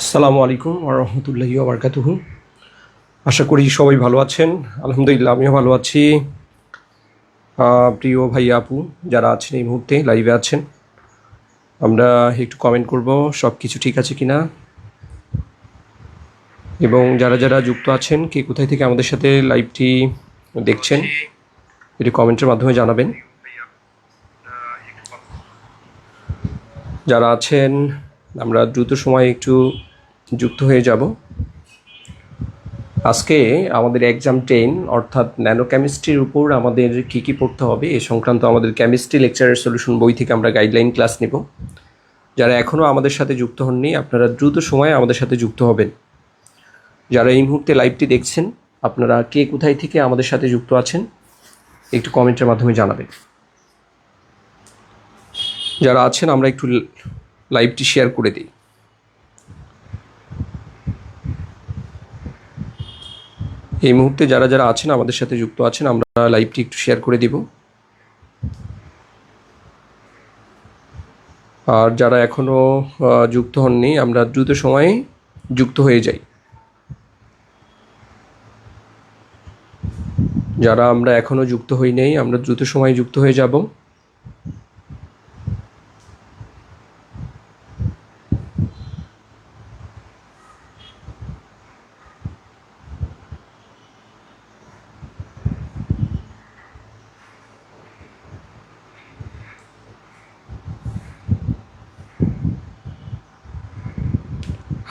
আসসালামু আলাইকুম ওয়া রাহমাতুল্লাহি ওয়া বারাকাতুহু। আশা করি সবাই ভালো আছেন। আলহামদুলিল্লাহ আমিও ভালো আছি। প্রিয় ভাই আপু যারা আছেন এই মুহূর্তে লাইভে আছেন, আমরা একটু কমেন্ট করব সব কিছু ঠিক আছে কিনা, এবং যারা যারা যুক্ত আছেন কে কোথায় থেকে আমাদের সাথে লাইভটি দেখছেন এটি কমেন্টের মাধ্যমে জানাবেন। যারা আছেন আমরা দ্রুত সময়ে একটু যুক্ত হয়ে যাব। আজকে আমাদের এক্সাম 10 অর্থাৎ ন্যানো কেমিস্ট্রির উপর আমাদের কী কী পড়তে হবে এ সংক্রান্ত আমাদের কেমিস্ট্রি লেকচারের সলিউশন বই থেকে আমরা গাইডলাইন ক্লাস নেব। যারা এখনও আমাদের সাথে যুক্ত হননি আপনারা দ্রুত সময়ে আমাদের সাথে যুক্ত হবেন। যারা এই মুহূর্তে লাইভটি দেখছেন আপনারা কে কোথায় থেকে আমাদের সাথে যুক্ত আছেন একটু কমেন্টের মাধ্যমে জানাবেন। যারা আছেন আমরা একটু লাইভটি শেয়ার করে দিই। এই মুহূর্তে যারা যারা আছেন আমাদের সাথে যুক্ত আছেন আমরা লাইভটি একটু শেয়ার করে দিব। আর যারা এখনও যুক্ত হননি আমরা দ্রুত সময়ে যুক্ত হয়ে যাই। যারা আমরা এখনও যুক্ত হই নাই আমরা দ্রুত সময়ে যুক্ত হয়ে যাব।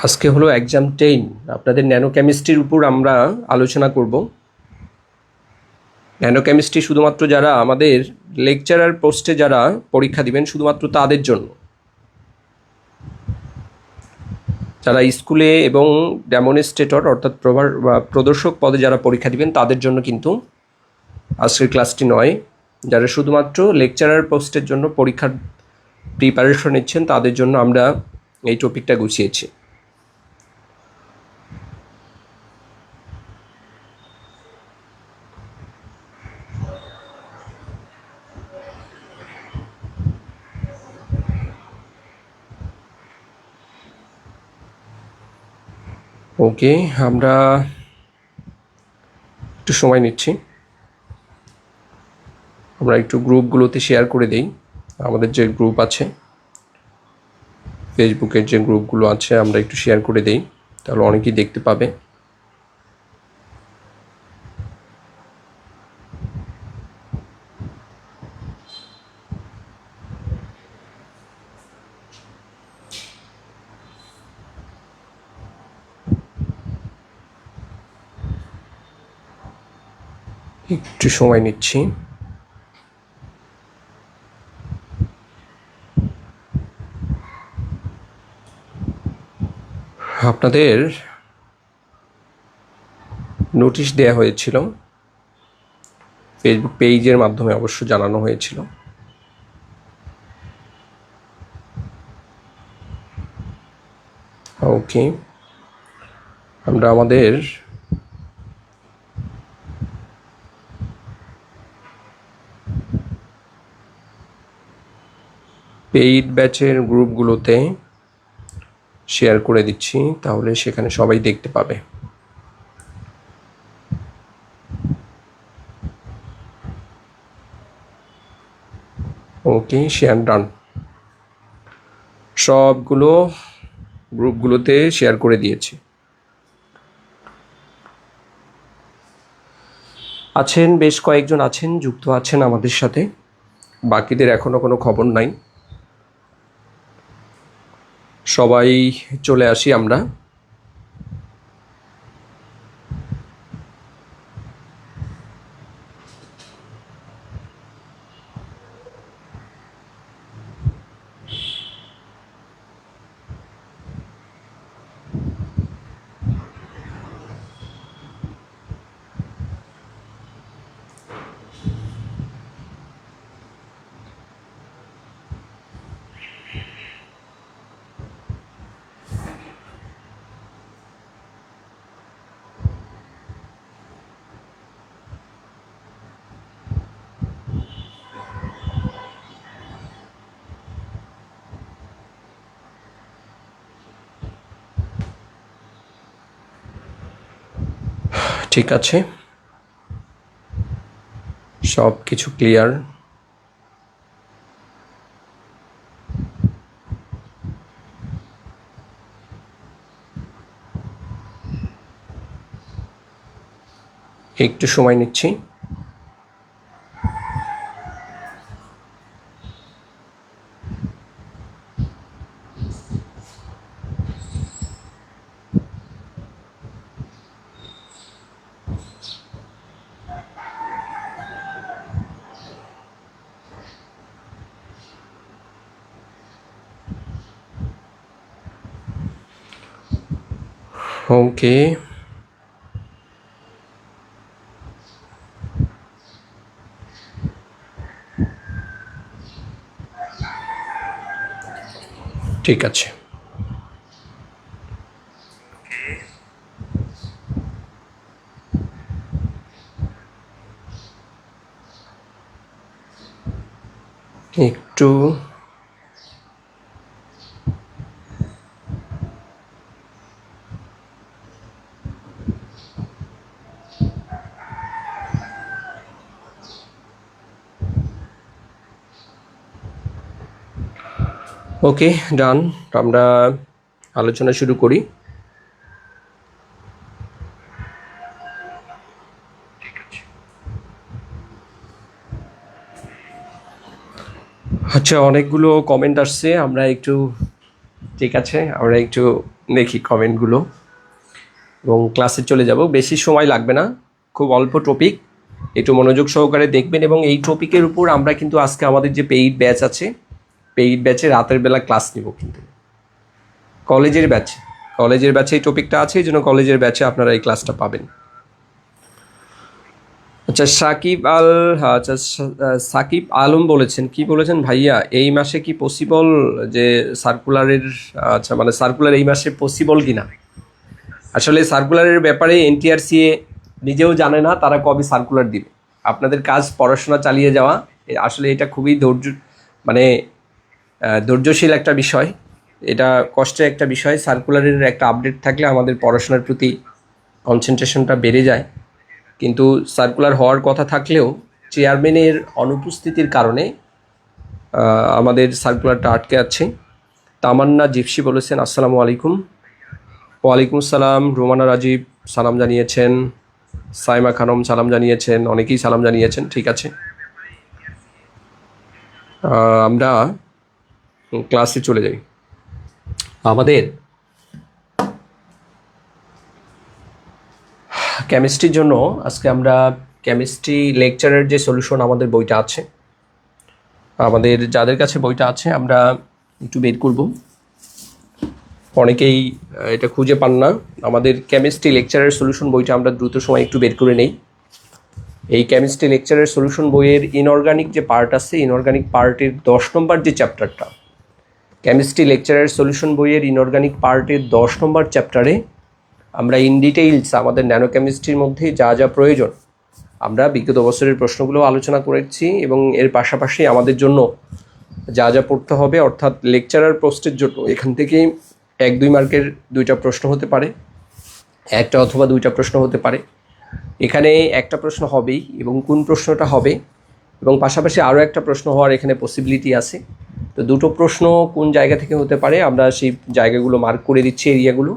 আজকে হলো এক্সাম 10, আপনাদের ন্যানো কেমিস্ট্রির উপর আমরা আলোচনা করব। ন্যানো কেমিস্ট্রি শুধুমাত্র যারা আমাদের লেকচারার পোস্টে যারা পরীক্ষা দিবেন শুধুমাত্র তাদের জন্য। যারা স্কুলে এবং ডেমনস্ট্রেটর অর্থাৎ প্রদর্শক পদে যারা পরীক্ষা দিবেন তাদের জন্য কিন্তু আজকের ক্লাসটি নয়। যারা শুধুমাত্র লেকচারার পোস্টের জন্য পরীক্ষার প্রিপারেশন নিচ্ছেন তাদের জন্য আমরা এই টপিকটা গুছিয়েছি। ওকে, আমরা একটু সময় নিচ্ছি। আমরা একটু গ্রুপগুলোতে শেয়ার করে দেই। আমাদের যে গ্রুপ আছে ফেসবুকের যে গ্রুপগুলো আছে আমরা একটু শেয়ার করে দেই, তাহলে অনেকেই দেখতে পাবে। একটু সময় নিচ্ছি। আপনাদের নোটিশ দেয়া হয়েছিল, ফেসবুক পেজের মাধ্যমে অবশ্য জানানো হয়েছিল। ওকে, আমরা আমাদের পেইড ব্যাচের গ্রুপগুলোতে শেয়ার করে দিচ্ছি, তাহলে সেখানে সবাই দেখতে পাবে। ওকে, শেয়ার ডান। সবগুলো গ্রুপগুলোতে শেয়ার করে দিয়েছি। আছেন বেশ কয়েকজন আছেন যুক্ত আছেন আমাদের সাথে, বাকিদের এখনও কোনো খবর নাই। সবাই চলে আসি আমরা। ঠিক আছে, সব কিছু ক্লিয়ার। একটু সময় নিচ্ছি। ওকে, ঠিক আছে। একটু ওকে, ডান। আমরা আলোচনা শুরু করি। আচ্ছা, অনেকগুলো কমেন্ট আসছে, আমরা একটু ঠিক আছে আমরা একটু দেখি কমেন্টগুলো এবং ক্লাসে চলে যাব। বেশি সময় লাগবে না, খুব অল্প টপিক, একটু মনোযোগ সহকারে দেখবেন। এবং এই টপিকের উপর আমরা কিন্তু আজকে আমাদের যে পেইড ব্যাচ আছে, পেইড ব্যাচে রাতের বেলা ক্লাস নিব। কিন্তু কলেজের ব্যাচে এই টপিকটা আছে, এই জন্য কলেজের ব্যাচে আপনারা এই ক্লাসটা পাবেন। আচ্ছা, সাকিব আলম বলেছেন, কি বলেছেন ভাইয়া, এই মাসে কি পসিবল যে সার্কুলারের, আচ্ছা মানে সার্কুলার এই মাসে পসিবল কিনা? আসলে সার্কুলারের ব্যাপারে এনটিআরসিএ নিজেও জানে না তারা কবে সার্কুলার দিবে। আপনাদের কাজ পড়াশোনা চালিয়ে যাওয়া, আসলে এটা খুবই ধৈর্যশীল একটা বিষয়, এটা কষ্টের একটা বিষয়। সার্কুলারের একটা আপডেট থাকলে আমাদের পড়াশোনার প্রতি কনসেন্ট্রেশনটা বেড়ে যায়, কিন্তু সার্কুলার হওয়ার কথা থাকলেও চেয়ারম্যানের অনুপস্থিতির কারণে আমাদের সার্কুলারটা আটকে আছে। তামান্না জিপসি বলেছেন আসসালামু আলাইকুম। ওয়ালাইকুম আসসালাম। রোমানা রাজীব সালাম জানিয়েছেন, সাইমা খানম সালাম জানিয়েছেন, অনেকেই সালাম জানিয়েছেন। ঠিক আছে, আমরা ক্লাসে চলে যাই। আমাদের কেমিস্ট্রির জন্য আজকে আমরা কেমিস্ট্রি লেকচারের যে সলিউশন আমাদের বইটা আছে, আমাদের যাদের কাছে বইটা আছে আমরা একটু বের করব, অনেকেই এটা খুঁজে পান না। আমাদের কেমিস্ট্রি লেকচারের সলিউশন বইটা আমরা দ্রুত সময় একটু বের করে নেই। এই কেমিস্ট্রি লেকচারের সলিউশন বইয়ের ইনঅর্গানিক যে পার্ট আছে, ইনঅর্গানিক পার্টের 10 নম্বর যে চ্যাপ্টারটা, কেমিস্ট্রি লেকচারের সলিউশন বইয়ের ইনঅর্গানিক পার্টের 10 নম্বর চ্যাপ্টারে আমরা ইন ডিটেইলস আমাদের ন্যানো কেমিস্ট্রির মধ্যে যা যা প্রয়োজন আমরা বিগত বছরের প্রশ্নগুলো আলোচনা করেছি, এবং এর পাশাপাশি আমাদের জন্য যা যা পড়তে হবে, অর্থাৎ লেকচারার পোস্টের জন্য এখান থেকে 1-2 মার্কের 2টা প্রশ্ন হতে পারে, একটা অথবা 2টা প্রশ্ন হতে পারে। এখানে একটা প্রশ্ন হবেই, এবং কোন প্রশ্নটা হবে এবং পাশাপাশি আরও একটা প্রশ্ন হওয়ার এখানে পসিবিলিটি আছে। তো দুটো প্রশ্ন কোন জায়গা থেকে হতে পারে আমরা সেই জায়গাগুলো মার্ক করে দিচ্ছি, এরিয়াগুলো,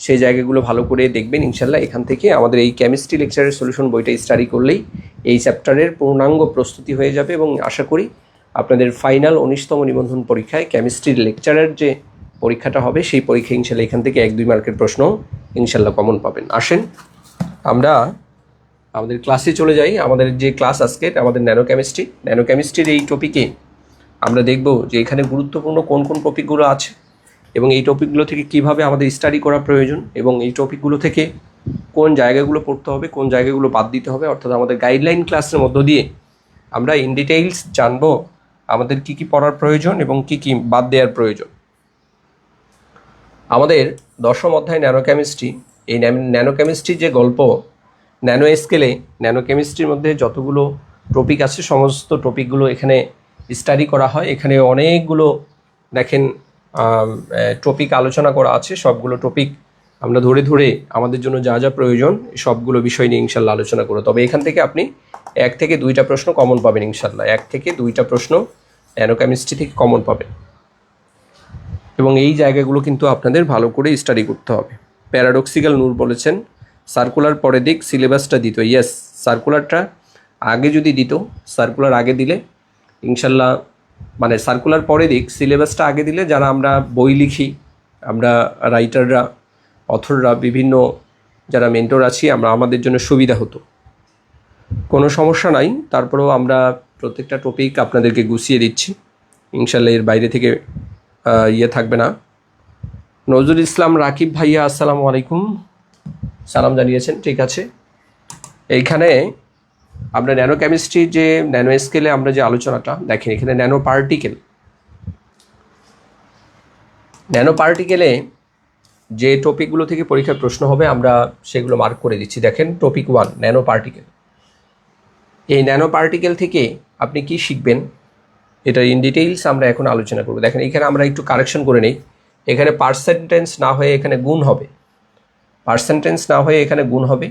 সেই জায়গাগুলো ভালো করে দেখবেন ইনশাল্লাহ। এখান থেকে আমাদের এই কেমিস্ট্রি লেকচারের সলিউশন বইটা স্টাডি করলেই এই চ্যাপ্টারের পূর্ণাঙ্গ প্রস্তুতি হয়ে যাবে, এবং আশা করি আপনাদের ফাইনাল 19তম নিবন্ধন পরীক্ষায় কেমিস্ট্রির লেকচারের যে পরীক্ষাটা হবে সেই পরীক্ষা ইনশাল্লাহ এখান থেকে 1-2 মার্কের প্রশ্ন ইনশাল্লাহ কমন পাবেন। আসেন আমরা আমাদের ক্লাসে চলে যাই। আমাদের যে ক্লাস আজকের আমাদের ন্যানো কেমিস্ট্রির এই টপিকে আমরা দেখব যে এখানে গুরুত্বপূর্ণ কোন কোন টপিকগুলো আছে, এবং এই টপিকগুলো থেকে কিভাবে আমাদের স্টাডি করা প্রয়োজন, এবং এই টপিকগুলো থেকে কোন জায়গাগুলো পড়তে হবে, কোন জায়গাগুলো বাদ দিতে হবে। অর্থাৎ আমাদের গাইডলাইন ক্লাসের মধ্য দিয়ে আমরা ইন ডিটেইলস জানবো আমাদের কি কি পড়ার প্রয়োজন এবং কি কি বাদ দেওয়ার প্রয়োজন। আমাদের 10ম অধ্যায় ন্যানো কেমিস্ট্রি, এই ন্যানো কেমিস্ট্রির যে গল্প, ন্যানো স্কেলে ন্যানো কেমিস্ট্রির মধ্যে যতগুলো টপিক আছে সমস্ত টপিকগুলো এখানে স্টাডি করা হয়। এখানে অনেকগুলো দেখেন টপিক আলোচনা করা আছে, সবগুলো টপিক আমরা ধরে ধরে আমাদের জন্য যা যা প্রয়োজন সবগুলো বিষয় নিয়ে ইনশাল্লাহ আলোচনা করব। তবে এখান থেকে আপনি 1 থেকে 2টা প্রশ্ন কমন পাবেন ইনশাল্লাহ। 1 থেকে 2টা প্রশ্ন ন্যানোকেমিস্ট্রি থেকে কমন পাবেন, এবং এই জায়গাগুলো কিন্তু আপনাদের ভালো করে স্টাডি করতে হবে। প্যারাডক্সিক্যাল নূর বলেছেন সার্কুলার পরে দিক, সিলেবাসটা দিত। ইয়েস, সার্কুলারটা আগে যদি দিত, সার্কুলার আগে দিলে ইনশাল্লাহ, মানে সার্কুলার পরে দিক, সিলেবাসটা আগে দিলে যারা আমরা বই লিখি, আমরা রাইটাররা, অথররা, বিভিন্ন যারা মেন্টর আছি, আমাদের জন্য সুবিধা হতো। কোনো সমস্যা নাই, তারপরেও আমরা প্রত্যেকটা টপিক আপনাদেরকে গুছিয়ে দিচ্ছি ইনশাল্লাহ, এর বাইরে থেকে থাকবে না। নজরুল ইসলাম রাকিব ভাইয়া আসসালামু আলাইকুম, সালাম জানিয়েছেন, ঠিক আছে। এইখানে আমরা ন্যানো কেমিস্ট্রি যে ন্যানো স্কেলে আমরা যে আলোচনাটা দেখেন, এখানে ন্যানো পার্টিকেলে যে টপিকগুলো থেকে পরীক্ষার প্রশ্ন হবে আমরা সেগুলো মার্ক করে দিচ্ছি। দেখেন টপিক 1 ন্যানো পার্টিকেল। এই ন্যানো পার্টিকেল থেকে আপনি কি শিখবেন এটা ইন ডিটেইলস আমরা এখন আলোচনা করব। দেখেন এখানে আমরা একটু কারেকশন করে নিই, এখানে পার্সেন্টেজ না হয়ে এখানে গুণ হবে, পার্সেন্টেজ না হয়ে এখানে গুণ হবে,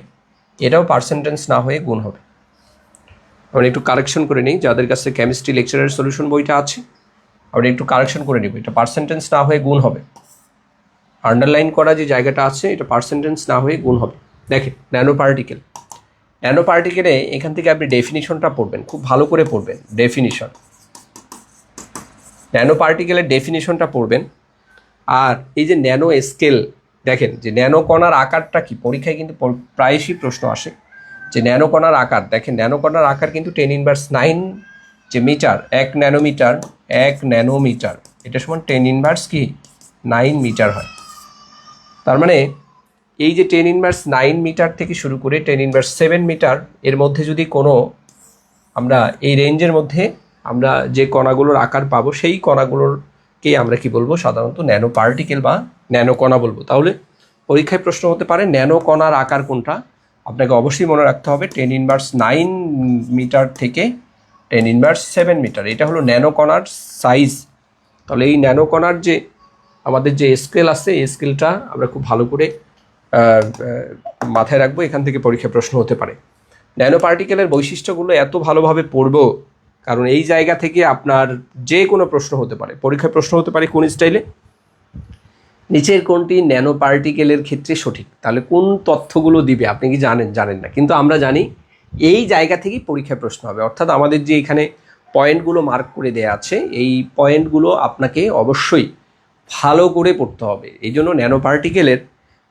এটাও পার্সেন্টেজ না হয়ে গুণ হবে। আমরা একটু কারেকশন করে নিই, যাদের কাছে কেমিস্ট্রি লেকচারের সলিউশন বইটা আছে আমরা একটু কারেকশন করে নিব। এটা পার্সেন্টেজ না হয়ে গুণ হবে, আন্ডারলাইন করা যে জায়গাটা আছে এটা পার্সেন্টেজ না হয়ে গুণ হবে। দেখেন ন্যানো পার্টিকেলে এখান থেকে আপনি ডেফিনিশনটা পড়বেন, খুব ভালো করে পড়বেন। ডেফিনিশন, ন্যানো পার্টিকেলের ডেফিনিশনটা পড়বেন। আর এই যে ন্যানো স্কেল, দেখেন যে ন্যানো কণার আকারটা কি, পরীক্ষায় কিন্তু প্রায়শই প্রশ্ন আসে যে ন্যানো কণার আকার। দেখেন ন্যানো কণার আকার কিন্তু 10⁻৯ যে মিটার, 1 ন্যানোমিটার এটা সমান 10⁻৯ মিটার হয়। তার মানে এই যে 10⁻৯ মিটার থেকে শুরু করে 10⁻7 মিটার এর মধ্যে যদি কোনো আমরা এই রেঞ্জের মধ্যে আমরা যে কণাগুলোর আকার পাবো, সেই কণাগুলোরকে আমরা কি বলবো, সাধারণত ন্যানো পার্টিকেল বা ন্যানো কণা বলবো। তাহলে পরীক্ষায় প্রশ্ন হতে পারে ন্যানো কণার আকার কোনটা, আপনাকে অবশ্যই মনে রাখতে হবে 10⁻৯ মিটার থেকে 10⁻7 মিটার, এটা হলো ন্যানো কণার সাইজ। তাহলে এই ন্যানো কণার যে আমাদের যে স্কেল আছে, এই স্কেলটা আমরা খুব ভালো করে মাথায় রাখবো, এখান থেকে পরীক্ষায় প্রশ্ন হতে পারে। ন্যানো পার্টিকেলের বৈশিষ্ট্যগুলো এত ভালোভাবে পড়বো কারণ এই জায়গা থেকে আপনার যে কোনো প্রশ্ন হতে পারে, পরীক্ষায় প্রশ্ন হতে পারে কোন স্টাইলে, নিচের কোনটি ন্যানো পার্টিকেলের ক্ষেত্রে সঠিক। তাহলে কোন তথ্যগুলো দিবে আপনি কি জানেন না, কিন্তু আমরা জানি এই জায়গা থেকেই পরীক্ষায় প্রশ্ন হবে। অর্থাৎ আমাদের যে এখানে পয়েন্টগুলো মার্ক করে দেওয়া আছে, এই পয়েন্টগুলো আপনাকে অবশ্যই ভালো করে পড়তে হবে। এই জন্য ন্যানো পার্টিকেলের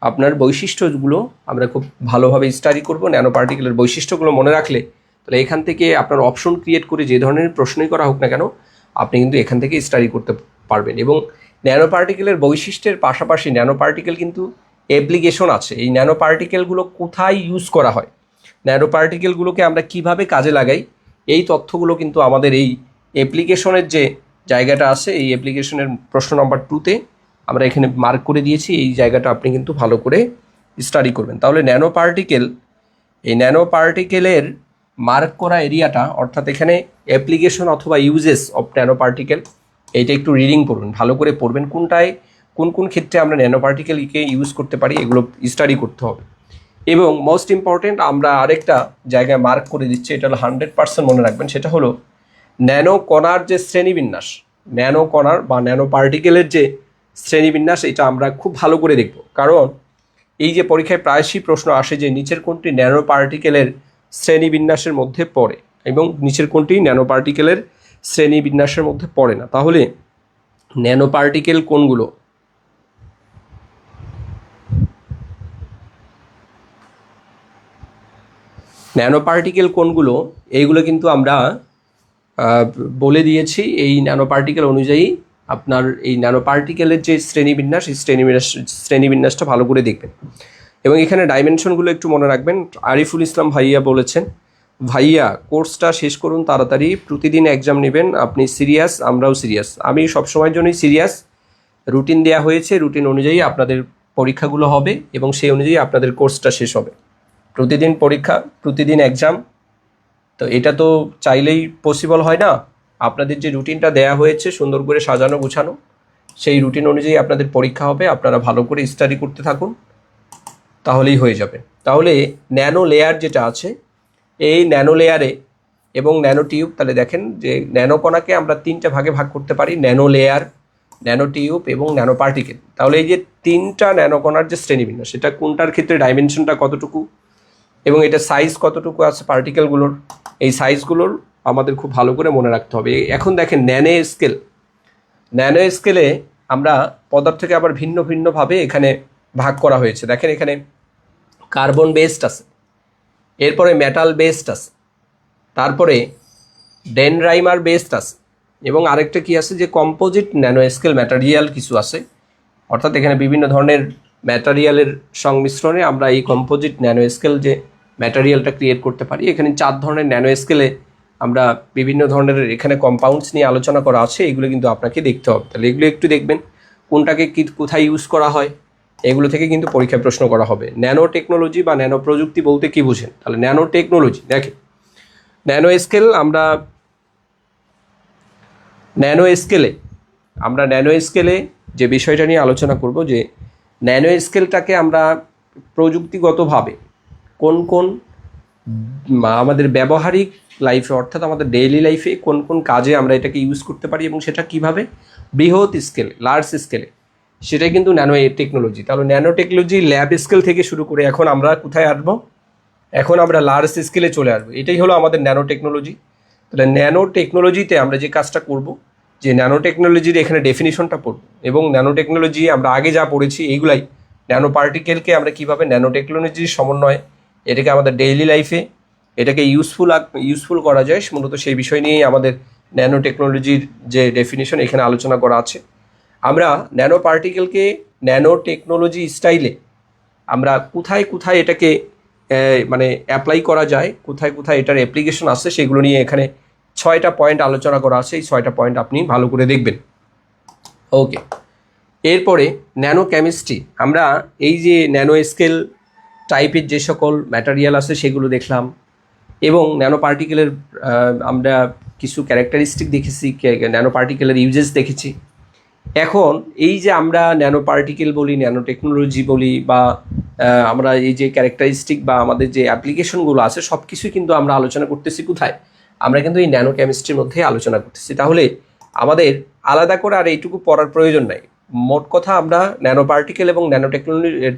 আপনার বৈশিষ্ট্যগুলো আমরা খুব ভালোভাবে স্টাডি করব। ন্যানো পার্টিকেলের বৈশিষ্ট্যগুলো মনে রাখলে তাহলে এখান থেকে আপনার অপশন ক্রিয়েট করে যে ধরনের প্রশ্নই করা হোক না কেন আপনি কিন্তু এখান থেকে স্টাডি করতে পারবেন। এবং ন্যানো পার্টিকেলের বৈশিষ্ট্যের পাশাপাশি ন্যানো পার্টিকেল কিন্তু অ্যাপ্লিকেশন আছে। এই ন্যানো পার্টিকেলগুলো কোথায় ইউজ করা হয়, ন্যানো পার্টিকেলগুলোকে আমরা কিভাবে কাজে লাগাই, এই তথ্যগুলো কিন্তু আমাদের এই অ্যাপ্লিকেশনের যে জায়গাটা আছে, এই অ্যাপ্লিকেশনের প্রশ্ন নম্বর 2তে আমরা এখানে মার্ক করে দিয়েছি। এই জায়গাটা আপনি কিন্তু ভালো করে স্টাডি করবেন। তাহলে ন্যানো পার্টিকেল, এই ন্যানো পার্টিকেলের মার্ক করা এরিয়াটা, অর্থাৎ এখানে অ্যাপ্লিকেশন অথবা ইউজেস অফ ন্যানো পার্টিকেল, এইটা একটু রিডিং করবেন, ভালো করে পড়বেন। কোনটায় কোন কোন ক্ষেত্রে আমরা ন্যানো পার্টিকেলকে ইউজ করতে পারি এগুলো স্টাডি করতে হবে। এবং মোস্ট ইম্পর্টেন্ট আমরা আরেকটা জায়গায় মার্ক করে দিচ্ছি, এটা হলো 100% মনে রাখবেন, সেটা হলো ন্যানো কণার যে শ্রেণীবিন্যাস, ন্যানো কণার বা ন্যানো পার্টিকেলের যে শ্রেণীবিন্যাস, এটা আমরা খুব ভালো করে দেখব। কারণ এই যে পরীক্ষায় প্রায়শই প্রশ্ন আসে যে নিচের কোনটি ন্যানো পার্টিকেলের শ্রেণীবিন্যাসের মধ্যে পড়ে এবং নিচের কোনটি ন্যানো পার্টিকেলের শ্রেণীবিন্যাসের মধ্যে পড়ে না। তাহলে ন্যানো পার্টিকেল কোনগুলো, ন্যানো পার্টিকেল কোনগুলো এইগুলো কিন্তু আমরা বলে দিয়েছি। এই ন্যানো পার্টিকেল অনুযায়ী আপনার এই ন্যানো পার্টিকেলের যে শ্রেণীবিন্যাস, এই শ্রেণীবিন্যাসটা ভালো করে দেখবেন। এবং এখানে ডাইমেনশনগুলো একটু মনে রাখবেন। আরিফুল ইসলাম ভাইয়া বলেছেন, ভাইয়া কোর্সটা শেষ করুন তাড়াতাড়ি, প্রতিদিন এক্সাম নেবেন, আপনি সিরিয়াস, আমরাও সিরিয়াস। আমি সবসময়ের জন্যই সিরিয়াস। রুটিন দেওয়া হয়েছে, রুটিন অনুযায়ী আপনাদের পরীক্ষাগুলো হবে এবং সেই অনুযায়ী আপনাদের কোর্সটা শেষ হবে। প্রতিদিন পরীক্ষা, প্রতিদিন এক্সাম, তো এটা তো চাইলেই পসিবল হয় না। আপনাদের যে রুটিনটা দেয়া হয়েছে সুন্দর করে সাজানো গুছানো, সেই রুটিন অনুযায়ী আপনাদের পরীক্ষা হবে। আপনারা ভালো করে স্টাডি করতে থাকুন তাহলেই হয়ে যাবে। তাহলে ন্যানো লেয়ার যেটা আছে, এই ন্যানো লেয়ারে এবং ন্যানো টিউব, তাহলে দেখেন যে ন্যানো কণাকে আমরা 3টে ভাগে ভাগ করতে পারি, ন্যানো লেয়ার, ন্যানো টিউব এবং ন্যানো পার্টিকেল। তাহলে এই যে 3টা ন্যানো কণার যে শ্রেণীবিন্যাস, সেটা কোনটার ক্ষেত্রে ডাইমেনশনটা কতটুকু এবং এটা সাইজ কতটুকু আছে পার্টিকেলগুলোর, এই সাইজগুলোর আমাদের খুব ভালো করে মনে রাখতে হবে। এখন দেখেন ন্যানো স্কেলে আমরা পদার্থকে আবার ভিন্ন ভিন্নভাবে এখানে ভাগ করা হয়েছে। দেখেন এখানে কার্বন বেসড আছে, এরপরে মেটাল বেসড আছে, তারপরে ডেনড্রাইমার বেসড আছে, এবং আরেকটা কি আছে যে কম্পোজিট ন্যানো স্কেল ম্যাটেরিয়াল কিছু আছে। অর্থাৎ এখানে বিভিন্ন ধরনের ম্যাটেরিয়ালের সংমিশ্রণে আমরা এই কম্পোজিট ন্যানো স্কেল যে ম্যাটেরিয়ালটা ক্রিয়েট করতে পারি। এখানে 4 ধরনের ন্যানো স্কেলে আমরা বিভিন্ন ধরনের এখানে কম্পাউন্ডস নিয়ে আলোচনা করা আছে, এগুলো কিন্তু আপনাকে দেখতে হবে। তাহলে এগুলো একটু দেখবেন, কোনটাকে কি কোথায় ইউজ করা হয়, এগুলো থেকে কিন্তু পরীক্ষায় প্রশ্ন করা হবে। ন্যানো টেকনোলজি বা ন্যানো প্রযুক্তি বলতে কি বুঝেন? তাহলে ন্যানো টেকনোলজি, দেখেন ন্যানো স্কেলে যে বিষয়টা নিয়ে আলোচনা করব, যে ন্যানো স্কেলটাকে আমরা প্রযুক্তিগতভাবে কোন কোন আমাদের ব্যবহারিক লাইফে, অর্থাৎ আমাদের ডেইলি লাইফে কোন কোন কাজে আমরা এটাকে ইউজ করতে পারি এবং সেটা কিভাবে বৃহৎ স্কেলে, লার্জ স্কেলে, সেটাই কিন্তু ন্যানো টেকনোলজি। তাহলে ন্যানো টেকনোলজি ল্যাব স্কেল থেকে শুরু করে এখন আমরা কোথায় আসবো? এখন আমরা লার্জ স্কেলে চলে আসবো। এটাই হলো আমাদের ন্যানো টেকনোলজি। তাহলে ন্যানো টেকনোলজিতে আমরা যে কাজটা করব, যে ন্যানো টেকনোলজির এখানে ডেফিনিশনটা পড়ব, এবং ন্যানো টেকনোলজি আমরা আগে যা পড়েছি এইগুলাই, ন্যানো পার্টিকেলকে আমরা কীভাবে ন্যানো টেকনোলজির সমন্বয়ে এটাকে আমাদের ডেইলি লাইফে এটাকে ইউজফুল করা যায়, মূলত সেই বিষয় নিয়েই আমাদের ন্যানো টেকনোলজির যে ডেফিনিশন এখানে আলোচনা করা আছে। আমরা ন্যানো পার্টিকেলকে ন্যানো টেকনোলজি স্টাইলে আমরা কোথায় কোথায় এটাকে মানে অ্যাপ্লাই করা যায়, কোথায় কোথায় এটার অ্যাপ্লিকেশন আছে, সেগুলো নিয়ে এখানে 6টা পয়েন্ট আলোচনা করা আছে। এই 6টা পয়েন্ট আপনি ভালো করে দেখবেন। ওকে, এরপরে ন্যানো কেমিস্ট্রি, আমরা এই যে ন্যানো স্কেল টাইপের যে সকল ম্যাটেরিয়াল আছে সেগুলো দেখলাম, এবং ন্যানো পার্টিকেলের আমরা কিছু ক্যারেক্টারিস্টিক দেখেছি, ন্যানো পার্টিকেলের ইউজেস দেখেছি। এখন এই যে আমরা ন্যানো পার্টিকেল বলি, ন্যানো টেকনোলজি বলি, বা আমরা এই যে ক্যারেক্টারিস্টিক বা আমাদের যে অ্যাপ্লিকেশনগুলো আছে সব কিছুই কিন্তু আমরা আলোচনা করতেছি কোথায়? আমরা কিন্তু এই ন্যানো কেমিস্ট্রির মধ্যে আলোচনা করতেছি। তাহলে আমাদের আলাদা করে আর এইটুকু পড়ার প্রয়োজন নাই। মোট কথা আমরা ন্যানো পার্টিকেল এবং ন্যানো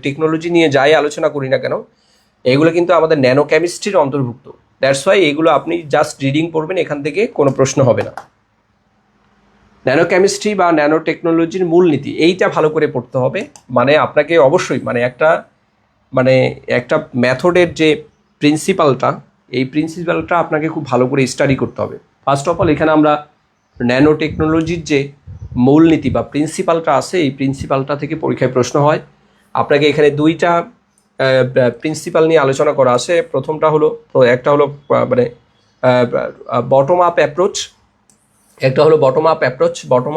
টেকনোলজি নিয়ে যাই আলোচনা করি না কেন, এগুলো কিন্তু আমাদের ন্যানো কেমিস্ট্রির অন্তর্ভুক্ত। দ্যাটস ওয়াই এগুলো আপনি জাস্ট রিডিং পড়বেন, এখান থেকে কোনো প্রশ্ন হবে না। ন্যানো কেমিস্ট্রি বা ন্যানো টেকনোলজির মূলনীতি এইটা ভালো করে পড়তে হবে। মানে আপনাকে অবশ্যই একটা মেথডের যে প্রিন্সিপালটা, এই প্রিন্সিপালটা আপনাকে খুব ভালো করে স্টাডি করতে হবে। ফার্স্ট অফ অল এখানে আমরা ন্যানো টেকনোলজির যে মূলনীতি বা প্রিন্সিপালটা আছে, এই প্রিন্সিপালটা থেকে পরীক্ষায় প্রশ্ন হয়। আপনাকে এখানে 2টা প্রিন্সিপাল নিয়ে আলোচনা করা আছে। একটা হলো মানে bottom up approach, bottom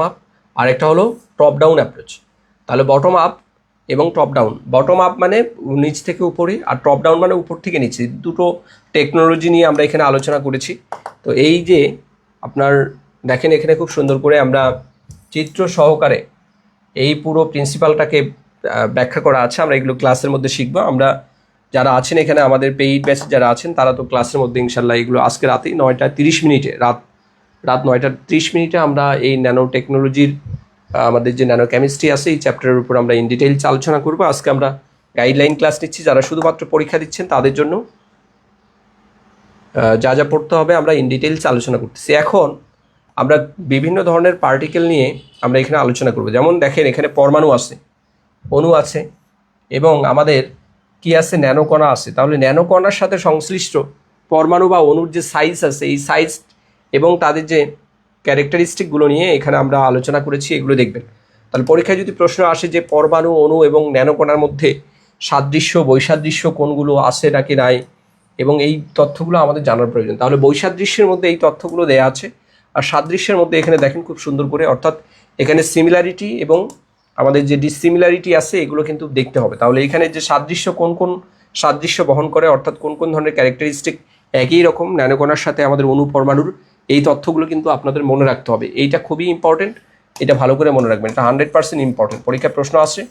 up, আর একটা হলো টপ ডাউন অ্যাপ্রোচ। তাহলে বটম আপ এবং টপ ডাউন, বটম আপ মানে নিচ থেকে উপরে, আর টপ ডাউন মানে উপর থেকে নিচে, দুটো টেকনোলজি নিয়ে আমরা এখানে আলোচনা করেছি। তো এই যে আপনার দেখেন এখানে খুব সুন্দর করে আমরা চিত্র সহকারে এই পুরো প্রিন্সিপালটাকে ব্যাখ্যা করা আছে। আমরা এগুলো ক্লাসের মধ্যে শিখবো। আমরা যারা আছেন এখানে আমাদের পেইড ব্যাচে যারা আছেন তারা তো ক্লাসের মধ্যে ইনশাল্লাহ এগুলো আজকে রাতেই 9:30 মিনিটে, রাত 9:30 মিনিটে আমরা এই ন্যানো টেকনোলজির আমাদের যে ন্যানো কেমিস্ট্রি আছে এই চ্যাপ্টারের উপর আমরা ইন ডিটেইলস আলোচনা করবো। আজকে আমরা গাইডলাইন ক্লাস নিচ্ছি। যারা শুধুমাত্র পরীক্ষা দিচ্ছেন তাদের জন্য যা যা পড়তে হবে আমরা ইন ডিটেইলস আলোচনা করতেছি। এখন আমরা বিভিন্ন ধরনের পার্টিকেল নিয়ে আমরা এখানে আলোচনা করব। যেমন দেখেন এখানে পরমাণু আছে, অণু আছে, এবং আমাদের কি আছে, ন্যানোকণা আছে। তাহলে ন্যানোকণার সাথে সংশ্লিষ্ট পরমাণু বা অণুর যে সাইজ আছে, এই সাইজ এবং তাদের যে ক্যারেক্টারিস্টিকগুলো নিয়ে এখানে আমরা আলোচনা করেছি, এগুলো দেখবেন। তাহলে পরীক্ষায় যদি প্রশ্ন আসে যে পরমাণু, অণু এবং ন্যানোকণার মধ্যে সাদৃশ্য বৈসাদৃশ্য কোনগুলো আছে নাকি নাই, এবং এই তথ্যগুলো আমাদের জানার প্রয়োজন। তাহলে বৈসাদৃশ্যের মধ্যে এই তথ্যগুলো দেয়া আছে, আর সাদৃশ্যের মধ্যে এখানে দেখেন খুব সুন্দর করে, অর্থাৎ এখানে সিমিলারিটি এবং আমাদের যে ডিসিমিলারিটি আছে এগুলো কিন্তু দেখতে হবে। তাহলে এখানে যে সাদৃশ্য কোন কোন সাদৃশ্য বহন করে, অর্থাৎ কোন কোন ধরনের ক্যারেক্টারিস্টিক একই রকম ন্যানোকণার সাথে আমাদের অণু পরমাণুর, এই তথ্যগুলো কিন্তু আপনাদের মনে রাখতে হবে। এইটা খুবই ইম্পর্টেন্ট, এটা ভালো করে মনে রাখবেন, এটা 100% ইম্পর্টেন্ট। পরীক্ষায় প্রশ্ন আসে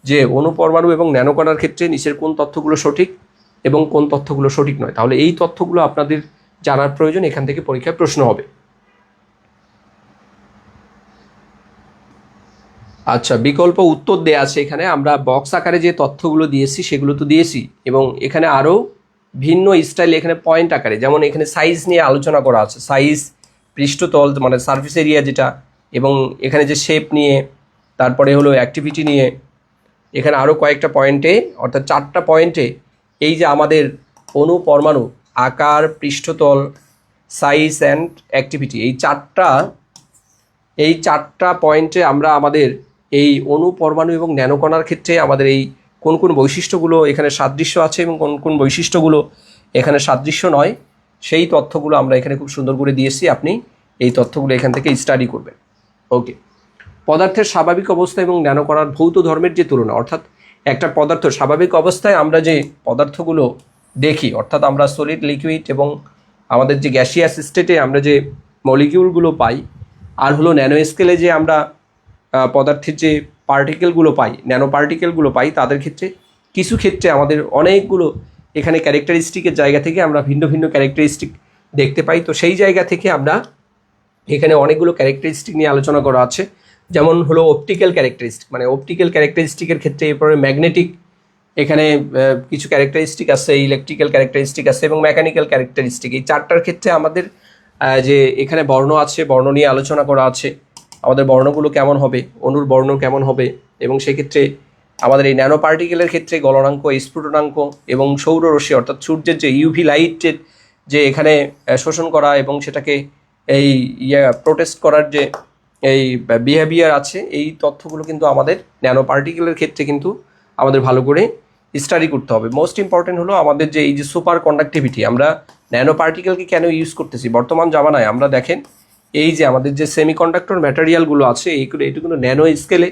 যে অণুপরমাণু এবং ন্যানোকণার ক্ষেত্রে নিচের কোন তথ্যগুলো সঠিক এবং কোন তথ্যগুলো সঠিক নয়। তাহলে এই তথ্যগুলো আপনাদের জানার প্রয়োজন, এখান থেকে পরীক্ষায় প্রশ্ন হবে। আচ্ছা, বিকল্প উত্তর দেয়া আছে এখানে। আমরা বক্স আকারে যে তথ্যগুলো দিয়েছি সেগুলো তো দিয়েছি, এবং এখানে আরও ভিন্ন স্টাইল এখানে পয়েন্ট আকারে, যেমন এখানে সাইজ নিয়ে আলোচনা করা আছে, সাইজ, পৃষ্ঠতল মানে সারফেস এরিয়া যেটা, এবং এখানে যে শেপ নিয়ে, তারপরে হলো অ্যাক্টিভিটি নিয়ে, এখানে আরও কয়েকটা পয়েন্টে অর্থাৎ 4টা পয়েন্টে এই যে আমাদের অণু পরমাণু আকার, পৃষ্ঠতল, সাইজ অ্যান্ড অ্যাক্টিভিটি, এই চারটা পয়েন্টে আমরা আমাদের এই অণু পরমাণু এবং ন্যানোকণার ক্ষেত্রে আমাদের এই কোন কোন বৈশিষ্ট্যগুলো এখানে সাদৃশ্য আছে এবং কোন কোন বৈশিষ্ট্যগুলো এখানে সাদৃশ্য নয়, সেই তথ্যগুলো আমরা এখানে খুব সুন্দর করে দিয়েছি। আপনি এই তথ্যগুলো এখান থেকে স্টাডি করবেন। ওকে, পদার্থের স্বাভাবিক অবস্থা এবং ন্যানোকণার ভৌত ধর্মের যে তুলনা, অর্থাৎ একটা পদার্থ স্বাভাবিক অবস্থায় আমরা যে পদার্থগুলো দেখি, অর্থাৎ আমরা সলিড, লিকুইড এবং আমাদের যে গ্যাসিয়াস স্টেটে আমরা যে মলিকিউলগুলো পাই, আর হলো ন্যানো স্কেলে যে আমরা পদার্থের যে পার্টিকেলগুলো পাই, ন্যানো পার্টিকেলগুলো পাই, তাদের ক্ষেত্রে কিছু ক্ষেত্রে আমাদের অনেকগুলো এখানে ক্যারেক্টারিস্টিকের জায়গা থেকে আমরা ভিন্ন ভিন্ন ক্যারেক্টারিস্টিক দেখতে পাই। তো সেই জায়গা থেকে আমরা এখানে অনেকগুলো ক্যারেক্টারিস্টিক নিয়ে আলোচনা করা আছে, যেমন হলো অপটিক্যাল ক্যারেক্টারিস্টিক, মানে অপটিক্যাল ক্যারেক্টারিস্টিকের ক্ষেত্রে এরপরে ম্যাগনেটিক এখানে কিছু ক্যারেক্টারিস্টিক আছে, ইলেকট্রিক্যাল ক্যারেক্টারিস্টিক আছে এবং মেকানিক্যাল ক্যারেক্টারিস্টিক। এই চারটার ক্ষেত্রে আমাদের যে এখানে বর্ণ আছে, বর্ণ নিয়ে আলোচনা করা আছে, আমাদের বর্ণগুলো কেমন হবে, অণুর বর্ণ কেমন হবে, এবং সেক্ষেত্রে আমাদের এই ন্যানো পার্টিকেলের ক্ষেত্রে গলনাঙ্ক, স্ফুটনাঙ্ক এবং সৌররশ্মি অর্থাৎ সূর্যের যে ইউভি লাইটের যে এখানে শোষণ করা এবং সেটাকে এই প্রোটেস্ট করার যে এই বিহেভিয়ার আছে, এই তথ্যগুলো কিন্তু আমাদের ন্যানো পার্টিকেলের ক্ষেত্রে কিন্তু আমাদের ভালো করে স্টাডি করতে হবে। মোস্ট ইম্পর্টেন্ট হলো আমাদের যে এই যে সুপার কন্ডাক্টিভিটি, আমরা ন্যানো পার্টিকেলকে কেন ইউজ করতেছি বর্তমান জামানায়। আমরা দেখেন এই যে আমাদের যে সেমিকন্ডাক্টর ম্যাটেরিয়ালগুলো আছে, এইগুলো এটা কিন্তু ন্যানো স্কেলে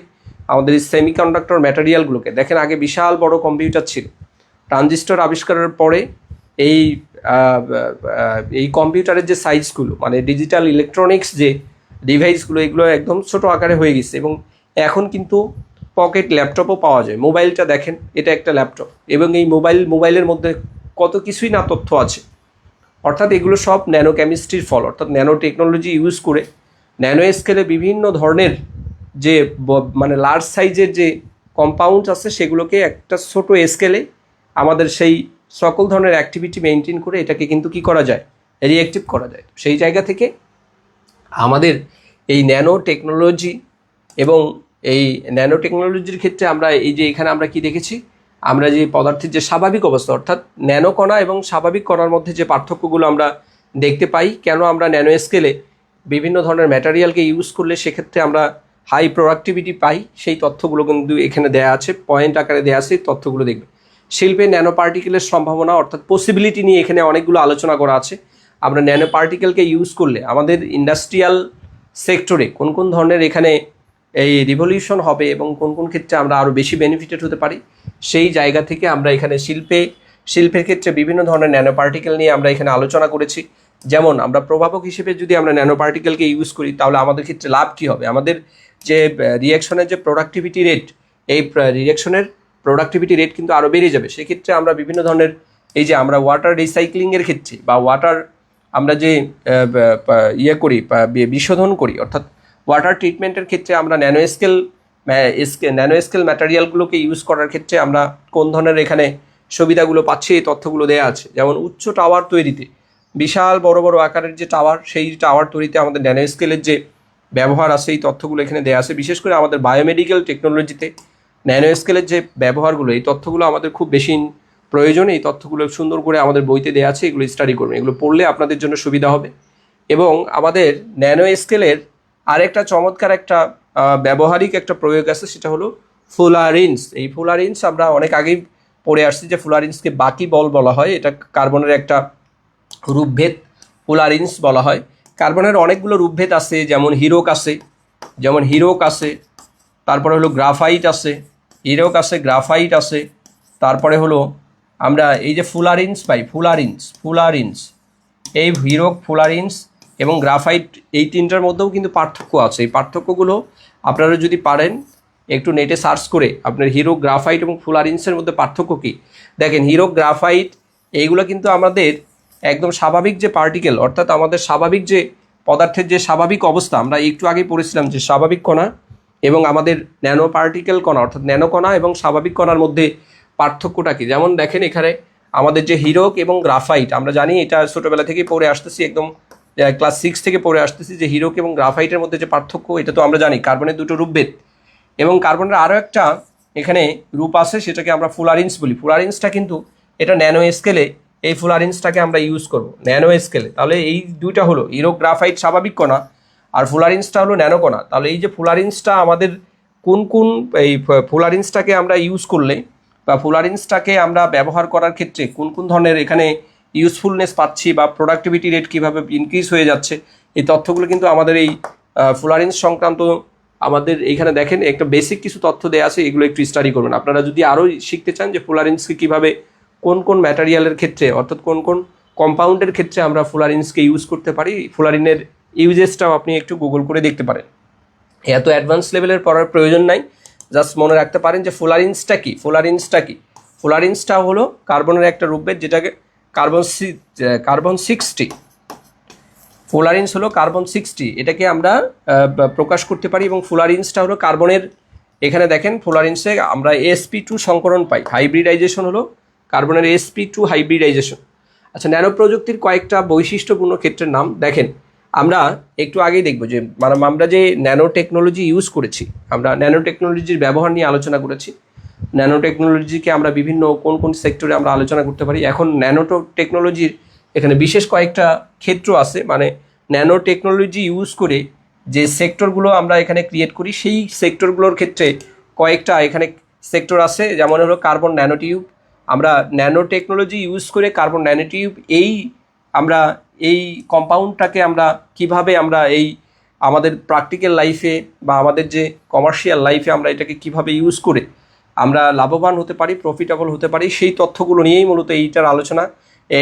আমাদের এই সেমিকন্ডাক্টর ম্যাটেরিয়ালগুলোকে দেখেন, আগে বিশাল বড় কম্পিউটার ছিল, ট্রানজিস্টর আবিষ্কারের পরে এই এই কম্পিউটারের যে সাইজগুলো মানে ডিজিটাল ইলেকট্রনিক্স যে ডিভাইসগুলো, এগুলো একদম ছোট আকারে হয়ে গেছে, এবং এখন কিন্তু পকেট ল্যাপটপও পাওয়া যায়। মোবাইলটা দেখেন, এটা একটা ল্যাপটপ, এবং এই মোবাইলের মধ্যে কত কিছুই না তথ্য আছে। অর্থাৎ এগুলো সব ন্যানো কেমিস্ট্রির ফল, অর্থাৎ ন্যানো টেকনোলজি ইউজ করে ন্যানো স্কেলে বিভিন্ন ধরনের যে মানে লার্জ সাইজের যে কম্পাউন্ড আছে সেগুলোকে একটা ছোট স্কেলে আমাদের সেই সকল ধরনের অ্যাক্টিভিটি মেনটেন করে এটাকে কিন্তু কি করা যায়, রিঅ্যাক্টিভ করা যায়। সেই জায়গা থেকে আমাদের এই ন্যানো টেকনোলজি এবং এই ন্যানো টেকনোলজির ক্ষেত্রে আমরা এই যে এখানে আমরা কি দেখেছি, আমরা যে পদার্থের যে স্বাভাবিক অবস্থা অর্থাৎ ন্যানো কণা এবং স্বাভাবিক কণার মধ্যে যে পার্থক্যগুলো আমরা দেখতে পাই, কেন আমরা ন্যানো স্কেলে বিভিন্ন ধরনের ম্যাটেরিয়ালকে ইউজ করলে সেক্ষেত্রে আমরা হাই প্রোডাক্টিভিটি পাই, সেই তথ্যগুলো কিন্তু এখানে দেয়া আছে, পয়েন্ট আকারে দেওয়া আছে, তথ্যগুলো দেখবে। শিল্পে ন্যানো পার্টিকেলের সম্ভাবনা অর্থাৎ পসিবিলিটি নিয়ে এখানে অনেকগুলো আলোচনা করা আছে। আমরা ন্যানো পার্টিকেলকে ইউজ করলে আমাদের ইন্ডাস্ট্রিয়াল সেক্টরে কোন কোন ধরনের এখানে এই রিভলিউশন হবে এবং কোন কোন ক্ষেত্রে আমরা আরও বেশি বেনিফিটেড হতে পারি, সেই জায়গা থেকে আমরা এখানে শিল্পের ক্ষেত্রে বিভিন্ন ধরনের ন্যানো পার্টিকেল নিয়ে আমরা এখানে আলোচনা করেছি। যেমন আমরা প্রভাবক হিসেবে যদি আমরা ন্যানো পার্টিকেলকে ইউজ করি তাহলে আমাদের ক্ষেত্রে লাভ কী হবে, আমাদের যে রিঅ্যাকশনের যে প্রোডাক্টিভিটি রেট, এই রিঅ্যাকশনের প্রোডাক্টিভিটি রেট কিন্তু আরও বেড়ে যাবে। সেক্ষেত্রে আমরা বিভিন্ন ধরনের এই যে আমরা ওয়াটার রিসাইক্লিংয়ের ক্ষেত্রে বা ওয়াটার আমরা যে করি বিশোধন করি অর্থাৎ ওয়াটার ট্রিটমেন্টের ক্ষেত্রে আমরা ন্যানো স্কেল ম্যাটেরিয়ালগুলোকে ইউজ করার ক্ষেত্রে আমরা কোন ধরনের এখানে সুবিধাগুলো পাচ্ছি, এই তথ্যগুলো দেওয়া আছে। যেমন উচ্চ টাওয়ার তৈরিতে, বিশাল বড় বড় আকারের যে টাওয়ার, সেই টাওয়ার তৈরিতে আমাদের ন্যানো স্কেলের যে ব্যবহার আছে, এই তথ্যগুলো এখানে দেওয়া আছে। বিশেষ করে আমাদের বায়োমেডিক্যাল টেকনোলজিতে ন্যানো স্কেলের যে ব্যবহারগুলো, এই তথ্যগুলো আমাদের খুব বেশি প্রয়োজন। এই তথ্যগুলো সুন্দর করে আমাদের বইতে দেওয়া আছে, এগুলো স্টাডি করবেন, এগুলো পড়লে আপনাদের জন্য সুবিধা হবে। এবং আমাদের ন্যানো স্কেলের আরেকটা চমৎকার একটা ব্যবহারিক একটা প্রয়োগ আছে, সেটা হলো ফুলারিন্স। এই ফুলারিন্স আমরা অনেক আগেই পড়ে আসছি যে ফুলারিন্সকে বাকি বল বলা হয়, এটা কার্বনের একটা রূপভেদ, ফুলারিন্স বলা হয়। কার্বনের অনেকগুলো রূপভেদ আছে, যেমন হিরোক আছে, তারপরে হলো গ্রাফাইট আছে, গ্রাফাইট আছে, তারপরে হলো আমরা এই যে ফুলারিন্স পাই, ফুলারিন্স এই হিরোক, ফুলারিন্স এবং গ্রাফাইট, এই তিনটার মধ্যেও কিন্তু পার্থক্য আছে। এই পার্থক্যগুলো আপনারা যদি পারেন একটু নেটে সার্চ করে আপনার হিরো গ্রাফাইট এবং ফুলারিন্সের মধ্যে পার্থক্য কী দেখেন। হিরো গ্রাফাইট এইগুলো কিন্তু আমাদের একদম স্বাভাবিক যে পার্টিকেল, অর্থাৎ আমাদের স্বাভাবিক যে পদার্থের যে স্বাভাবিক অবস্থা, আমরা একটু আগে পড়েছিলাম যে স্বাভাবিক কণা এবং আমাদের ন্যানো পার্টিকেল কণা অর্থাৎ ন্যানো কণা এবং স্বাভাবিক কণার মধ্যে পার্থক্যটা কী। যেমন দেখেন এখানে আমাদের যে হিরোক এবং গ্রাফাইট, আমরা জানি এটা ছোটোবেলা থেকেই পড়ে আসতেছি, একদম ক্লাস 6 থেকে পড়ে আসতেছি যে হিরোক এবং গ্রাফাইটের মধ্যে যে পার্থক্য, এটা তো আমরা জানি কার্বনের দুটো রূপভেদ এবং কার্বনের আরও একটা এখানে রূপ আছে, সেটাকে আমরা ফুলারিন্স বলি। ফুলারিন্সটা কিন্তু এটা ন্যানো স্কেলে, এই ফুলারিন্সটাকে আমরা ইউজ করব ন্যানো স্কেলে। তাহলে এই দুইটা হলো হিরো গ্রাফাইট স্বাভাবিক কণা আর ফুলারিন্সটা হলো ন্যানো কণা। তাহলে এই যে ফুলারিন্সটা আমাদের কোন কোন এই ফুলারিন্সটাকে আমরা ইউজ করলে বা ফুলারিন্সটাকে আমরা ব্যবহার করার ক্ষেত্রে কোন কোন ধরনের এখানে ইউজফুলনেস পাচ্ছি বা প্রোডাক্টিভিটি রেট কীভাবে ইনক্রিজ হয়ে যাচ্ছে, এই তথ্যগুলো কিন্তু আমাদের এই ফুলারিন্স সংক্রান্ত আমাদের এইখানে দেখেন একটা বেসিক কিছু তথ্য দেওয়া আছে, এগুলো একটু স্টাডি করবেন। আপনারা যদি আরও শিখতে চান যে ফুলারিন্সকে কীভাবে কোন কোন ম্যাটেরিয়ালের ক্ষেত্রে অর্থাৎ কোন কোন কম্পাউন্ডের ক্ষেত্রে আমরা ফুলারিন্সকে ইউজ করতে পারি, ফুলারিনের ইউজেসটাও আপনি একটু গুগল করে দেখতে পারেন। এত অ্যাডভান্স লেভেলের পড়ার প্রয়োজন নাই, জাস্ট মনে রাখতে পারেন যে ফুলারিন্সটা কি। ফুলারিন্সটা হলো কার্বনের একটা রূপভেদ, যেটাকে কার্বন 60, ফুলারিন্স হলো কার্বন 60, এটাকে আমরা প্রকাশ করতে পারি। এবং ফুলারিন্সটা হলো কার্বনের, এখানে দেখেন ফুলারিন্সে আমরা sp2 সংকরণ পাই, হাইব্রিডাইজেশন হলো কার্বনের sp2 হাইব্রিডাইজেশন। আচ্ছা, ন্যানো প্রযুক্তির কয়েকটা বৈশিষ্ট্যপূর্ণ ক্ষেত্রের নাম দেখেন। আমরা একটু আগেই দেখব যে আমরা যে ন্যানো টেকনোলজি ইউজ করেছি, আমরা ন্যানো টেকনোলজির ব্যবহার নিয়ে আলোচনা করেছি। ন্যানো টেকনোলজিকে আমরা বিভিন্ন কোন কোন সেক্টরে আমরা আলোচনা করতে পারি। এখন ন্যানো টেকনোলজির এখানে বিশেষ কয়েকটা ক্ষেত্র আছে, মানে ন্যানো টেকনোলজি ইউজ করে যে সেক্টরগুলো আমরা এখানে ক্রিয়েট করি, সেই সেক্টরগুলোর ক্ষেত্রে কয়েকটা এখানে সেক্টর আছে। যেমন হলো কার্বন ন্যানোটিউব, আমরা ন্যানো টেকনোলজি ইউজ করে কার্বন ন্যানোটিউব আমরা এই কম্পাউন্ডটাকে আমরা কিভাবে আমরা এই আমাদের প্র্যাকটিক্যাল লাইফে বা আমাদের যে কমার্শিয়াল লাইফে আমরা এটাকে কিভাবে ইউজ করে আমরা লাভবান হতে পারি, প্রফিটেবল হতে পারি, সেই তথ্যগুলো নিয়েই মূলত এইটার আলোচনা।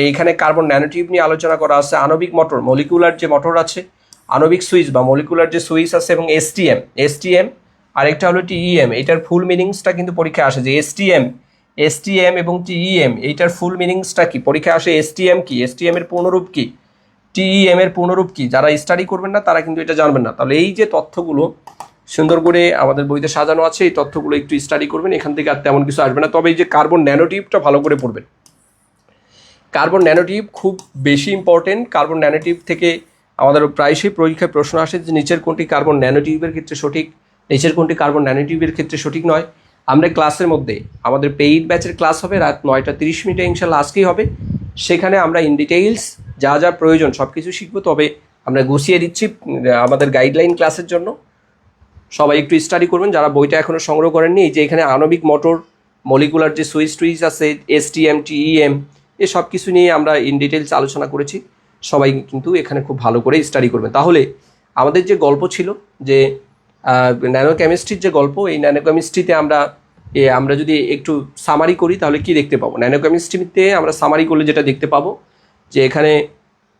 এখানে কার্বন ন্যানোটিউব নিয়ে আলোচনা করা আছে, আণবিক মোটর, মলিকুলার যে মোটর আছে, আণবিক সুইচ বা মলিকুলার যে সুইচ আছে, এবং এসটিএম আরেকটা হলো টিইএম। এটার ফুল মিনিংসটা কিন্তু পরীক্ষায় আসে যে এসটিএম এবং টিইএম, এইটার ফুল মিনিংসটা কি পরীক্ষায় আসে। এসটিএম কি, এসটিএম এর পূর্ণরূপ কি, টিইএম এর পূর্ণরূপ কি, যারা স্টাডি করবেন না তারা কিন্তু এটা জানবেন না। তাহলে এই যে তথ্যগুলো সুন্দর করে আমাদের বইতে সাজানো আছে, এই তথ্যগুলো একটু স্টাডি করবেন, এখান থেকে আর তেমন কিছু আসবে না। তবে এই যে কার্বন ন্যানোটিউবটা ভালো করে পড়বেন। কার্বন ন্যানোটিউব খুব বেশি ইম্পর্টেন্ট। কার্বন ন্যানোটিউব থেকে আমাদের প্রায়শই পরীক্ষায় প্রশ্ন আসে যে নিচের কোনটি কার্বন ন্যানোটিউবের ক্ষেত্রে সঠিক, নিচের কোনটি কার্বন ন্যানোটিউবের ক্ষেত্রে সঠিক নয়। আমরা ক্লাসের মধ্যে আমাদের পেইড ব্যাচের ক্লাস হবে রাত 9:30 ইনশাল্লাহ, আজকেই হবে। সেখানে আমরা ইন ডিটেইলস যা যা প্রয়োজন সব কিছু শিখবো। তবে আমরা গুছিয়ে দিচ্ছি আমাদের গাইডলাইন ক্লাসের জন্য, সবাই একটু স্টাডি করবেন যারা বইটা এখনও সংগ্রহ করেননি। এই যে এখানে আণবিক মোটর, মলিকুলার যে সুইচ আছে, এসটিএম, টিইএম, এ সব কিছু নিয়ে আমরা ইন ডিটেলস আলোচনা করেছি। সবাই কিন্তু এখানে খুব ভালো করে স্টাডি করবেন। তাহলে আমাদের যে গল্প ছিল যে ন্যানো কেমিস্ট্রির যে গল্প, এই ন্যানো কেমিস্ট্রিতে আমরা যদি একটু সামারি করি তাহলে কি দেখতে পাবো। ন্যানো কেমিস্ট্রিতে আমরা সামারি করলে যেটা দেখতে পাবো যে এখানে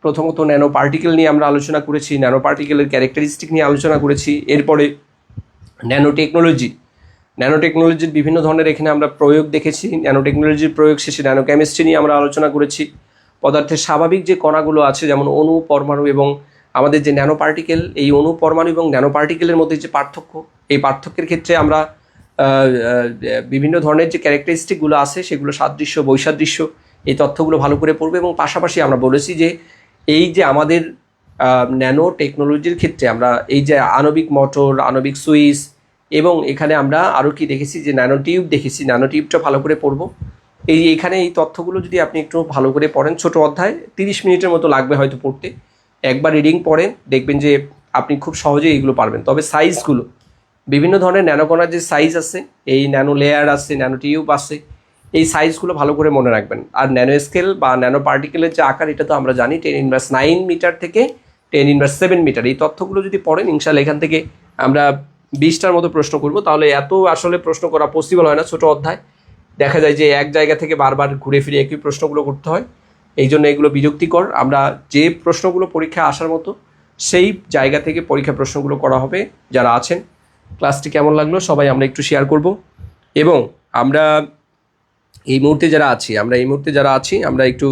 প্রথমত ন্যানো পার্টিকেল নিয়ে আমরা আলোচনা করেছি, ন্যানো পার্টিকেলের ক্যারেক্টারিস্টিক নিয়ে আলোচনা করেছি। এরপরে ন্যানো টেকনোলজির বিভিন্ন ধরনের এখানে আমরা প্রয়োগ দেখেছি। ন্যানো টেকনোলজির প্রয়োগ শেষে ন্যানো কেমিস্ট্রি নিয়ে আমরা আলোচনা করেছি। পদার্থের স্বাভাবিক যে কণাগুলো আছে, যেমন অণু, পরমাণু এবং আমাদের যে ন্যানো পার্টিকেল, এই অণু, পরমাণু এবং ন্যানো পার্টিকেলের মধ্যে যে পার্থক্য, এই পার্থক্যের ক্ষেত্রে আমরা বিভিন্ন ধরনের যে ক্যারেক্টারিস্টিকগুলো আছে সেগুলো সাদৃশ্য, বৈসাদৃশ্য, এই তথ্যগুলো ভালো করে পড়বে। এবং পাশাপাশি আমরা বলেছি যে এই যে আমাদের ন্যানো টেকনোলজির ক্ষেত্রে আমরা এই যে আণবিক মোটর, আণবিক সুইচ এবং এখানে আমরা আরও কি দেখেছি যে ন্যানোটিউব দেখেছি, ন্যানোটিউবটা ভালো করে পড়বো। এইখানে এই তথ্যগুলো যদি আপনি একটু ভালো করে পড়েন, ছোট অধ্যায় 30 মিনিটের মতো লাগবে হয়তো পড়তে, একবার রিডিং পড়েন, দেখবেন যে আপনি খুব সহজেই এইগুলো পারবেন। তবে সাইজগুলো, বিভিন্ন ধরনের ন্যানোকণার যে সাইজ আছে, এই ন্যানো লেয়ার আছে, ন্যানোটিউব আছে, এই সাইজগুলো ভালো করে মনে রাখবেন। আর ন্যানো স্কেল বা ন্যানো পার্টিকেলের যে আকার, এটা তো আমরা জানি 10⁻৯ মিটার থেকে 10⁻7 মিটার। এই তথ্যগুলো যদি পড়েন ইনশাল্লাহ এখান থেকে আমরা 20টার মতো প্রশ্ন করব। তাহলে এত আসলে প্রশ্ন করা পসিবল হয় না ছোট অধ্যায়, দেখা যায় যে এক জায়গা থেকে বারবার ঘুরে ফিরে একই প্রশ্নগুলো করতে হয়, এই জন্য এগুলো বিরক্তিকর। আমরা যে প্রশ্নগুলো পরীক্ষায় আসার মতো সেই জায়গা থেকে পরীক্ষা প্রশ্নগুলো করা হবে। যারা আছেন ক্লাসটি কেমন লাগলো সবাই আমরা একটু শেয়ার করব। এবং আমরা এই মুহূর্তে যারা আছি আমরা একটু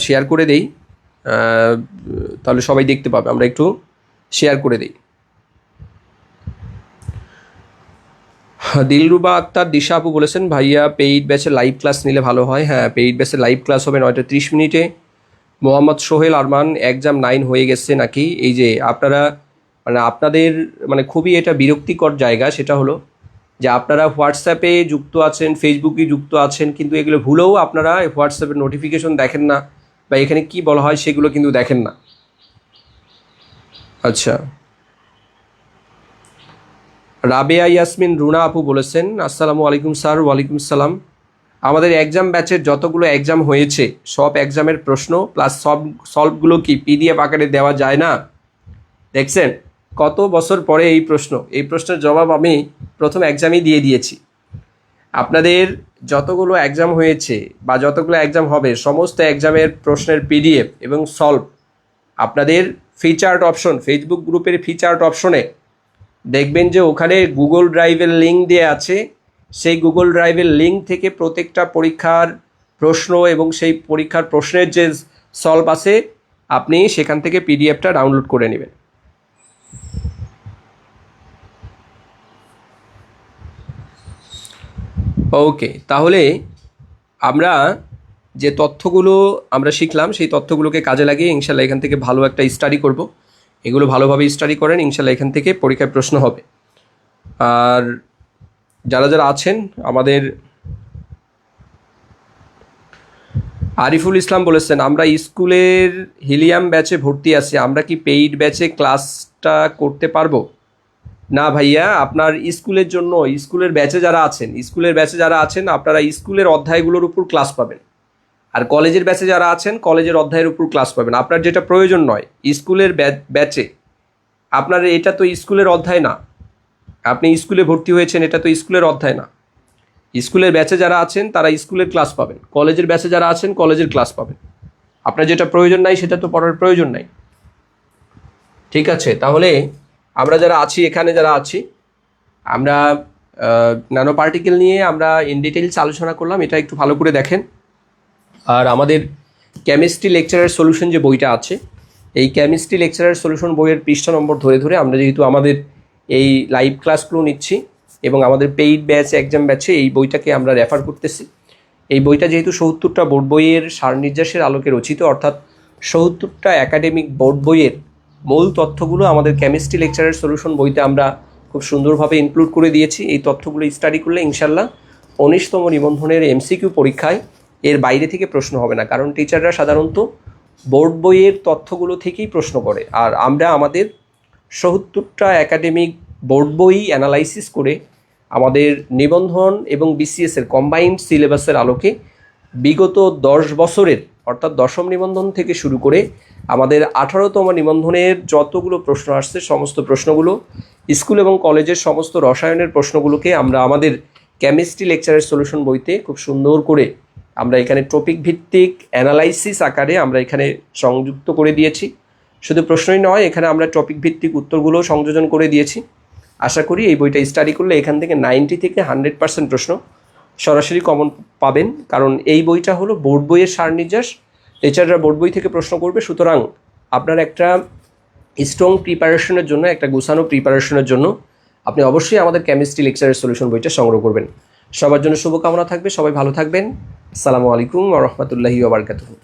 শেয়ার করে দেই, তাহলে সবাই দেখতে পাবে। আমরা একটু শেয়ার করে দিই। দিলরুবা আক্তার দিশা আপু বলেছেন ভাইয়া পেইড ব্যাচে লাইভ ক্লাস নিলে ভালো হয়। হ্যাঁ, পেইড ব্যাচে লাইভ ক্লাস হবে 9:30 মোহাম্মদ সোহেল আরমান এক্সাম 9 হয়ে গেছে নাকি? এই যে আপনারা আপনাদের খুবই এটা বিরক্তিকর জায়গা, সেটা হলো যে আপনারা হোয়াটসঅ্যাপে যুক্ত আছেন, ফেসবুকে যুক্ত আছেন, কিন্তু এগুলো ভুলেও আপনারা হোয়াটসঅ্যাপের নোটিফিকেশন দেখেন না বা এখানে কি বলা হয় সেগুলো কিন্তু দেখেন না। আচ্ছা, রাবেয়া ইয়াসমিন রুনা আপু বলেছেন আসসালামু আলাইকুম স্যার। ওয়ালাইকুম সালাম। আমাদের এক্সাম ব্যাচের যতগুলো এক্সাম হয়েছে সব এক্সামের প্রশ্ন প্লাস সলভগুলো কি পিডিএফ আকারে দেওয়া যায় না? দেখছেন কত বছর পরে এই প্রশ্নের জবাব আমি প্রথম এক্সামেই দিয়ে দিয়েছি। আপনাদের যতগুলো এক্সাম হয়েছে বা যতগুলো এক্সাম হবে সমস্ত এক্সামের প্রশ্নের পিডিএফ এবং সলভ আপনাদের ফিচার্ড অপশন, ফেসবুক গ্রুপের ফিচার্ড অপশনে দেখবেন যে ওখানে গুগল ড্রাইভের লিঙ্ক দেওয়া আছে। সেই গুগল ড্রাইভের লিঙ্ক থেকে প্রত্যেকটা পরীক্ষার প্রশ্ন এবং সেই পরীক্ষার প্রশ্নের যে সলভ আছে আপনি সেখান থেকে পিডিএফটা ডাউনলোড করে নেবেন। ওকে, তাহলে আমরা যে তথ্যগুলো আমরা শিখলাম সেই তথ্যগুলোকে কাজে লাগিয়ে ইনশাল্লাহ এখান থেকে ভালো একটা স্টাডি করব। এগুলো ভালোভাবে স্টাডি করেন, ইনশাল্লাহ এখান থেকে পরীক্ষায় প্রশ্ন হবে। আর যারা আছেন আমাদের আরিফুল ইসলাম বলেছেন আমরা স্কুলের হিলিয়াম ব্যাচে ভর্তি আছি, আমরা কি পেইড ব্যাচে ক্লাসটা করতে পারবো? না ভাইয়া, আপনার স্কুলের ব্যাচে যারা আছেন আপনারা স্কুলের অধ্যায়গুলোর উপর ক্লাস পাবেন, আর কলেজের ব্যাচে যারা আছেন কলেজের অধ্যায়ের উপর ক্লাস পাবেন। আপনার যেটা প্রয়োজন নয় স্কুলের ব্যাচে, আপনার এটা তো স্কুলের অধ্যায় না, আপনি স্কুলে ভর্তি হয়েছেন এটা তো স্কুলের অধ্যায় না। স্কুলের ব্যাচে যারা আছেন তারা স্কুলের ক্লাস পাবেন, কলেজের ব্যাচে যারা আছেন কলেজের ক্লাস পাবেন। আপনার যেটা প্রয়োজন নাই সেটা তো পড়ার প্রয়োজন নাই। ঠিক আছে, তাহলে আমরা এখানে যারা আছি আমরা ন্যানো পার্টিকেল নিয়ে আমরা ইন ডিটেইলস আলোচনা করলাম, এটা একটু ভালো করে দেখেন। আর আমাদের কেমিস্ট্রি লেকচারের সলিউশন যে বইটা আছে, এই কেমিস্ট্রি লেকচারের সলিউশন বইয়ের পৃষ্ঠা নম্বর ধরে আমরা যেহেতু আমাদের এই লাইভ ক্লাসগুলো নিচ্ছি এবং আমাদের পেইড ব্যাচ এক্সাম ব্যাচে এই বইটাকে আমরা রেফার করতেছি। এই বইটা যেহেতু ৭০টা বোর্ড বইয়ের সার নির্যাসের আলোকে রচিত, অর্থাৎ ৭০টা একাডেমিক বোর্ড বইয়ের মূল তথ্যগুলো আমাদের কেমিস্ট্রি লেকচারের সলিউশন বইতে আমরা খুব সুন্দরভাবে ইনক্লুড করে দিয়েছি। এই তথ্যগুলো স্টাডি করলে ইনশাল্লাহ ১৯তম নিবন্ধনের এমসিকিউ পরীক্ষায় এর বাইরে থেকে প্রশ্ন হবে না, কারণ টিচাররা সাধারণত বোর্ড বইয়ের তথ্যগুলো থেকেই প্রশ্ন করে। আর আমরা আমাদের ৭০টা একাডেমিক বোর্ড বই অ্যানালাইসিস করে আমাদের নিবন্ধন এবং বিসিএসের কম্বাইন্ড সিলেবাসের আলোকে বিগত ১০ বছরের অর্থাৎ ১০ম নিবন্ধন থেকে শুরু করে আমাদের ১৮তম নিবন্ধনের যতগুলো প্রশ্ন আসছে সমস্ত প্রশ্নগুলো, স্কুল এবং কলেজের সমস্ত রসায়নের প্রশ্নগুলোকে আমরা আমাদের কেমিস্ট্রি লেকচারের সলিউশন বইতে খুব সুন্দর করে আমরা এখানে টপিক ভিত্তিক অ্যানালাইসিস আকারে আমরা এখানে সংযুক্ত করে দিয়েছি। শুধু প্রশ্নই নয়, এখানে আমরা টপিক ভিত্তিক উত্তরগুলোও সংযোজন করে দিয়েছি। আশা করি এই বইটা স্টাডি করলে এখান থেকে 90 থেকে 100% প্রশ্ন সরাসরি কমন পাবেন, কারণ এই বইটা হলো বোর্ড বইয়ের সার নির্যাস। টিচাররা বোর্ড বই থেকে প্রশ্ন করবে, সুতরাং আপনার একটা স্ট্রং প্রিপারেশনের জন্য, একটা গুছানো প্রিপারেশনের জন্য আপনি অবশ্যই আমাদের কেমিস্ট্রি লেকচারের সলিউশন বইটা সংগ্রহ করবেন। সবার জন্য শুভকামনা থাকবে, সবাই ভালো থাকবেন। আসসালামু আলাইকুম ওয়া রাহমাতুল্লাহি ওয়া বারাকাতুহু।